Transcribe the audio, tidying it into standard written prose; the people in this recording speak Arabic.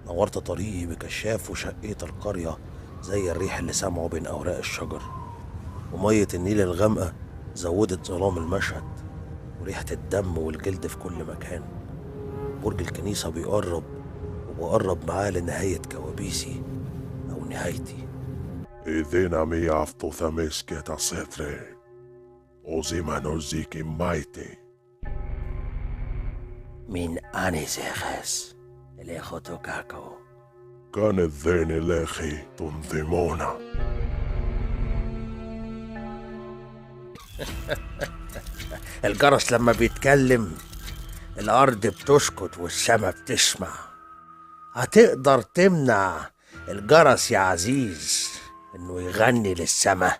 نورت طريقي بكشاف وشقيت القرية زي الريح اللي سامعه بين أوراق الشجر، ومية النيل الغامقة زودت ظلام المشهد وريحة الدم والجلد في كل مكان. برج الكنيسة بيقرب وبقرب معاه لنهاية كوابيسي أو نهايتي. Η δύναμη αυτού θα με σκετασέτρε. Ο ζήμανος μάιτε. من أني زيغس إليخو توكاكو. Κάνε δεν ελέγχει τον δαιμόνα. الجرس لما بيتكلم الأرض بتسكت والسما بتسمع. هتقدر تمنع الجرس يا عزيز إنه يغني للسما؟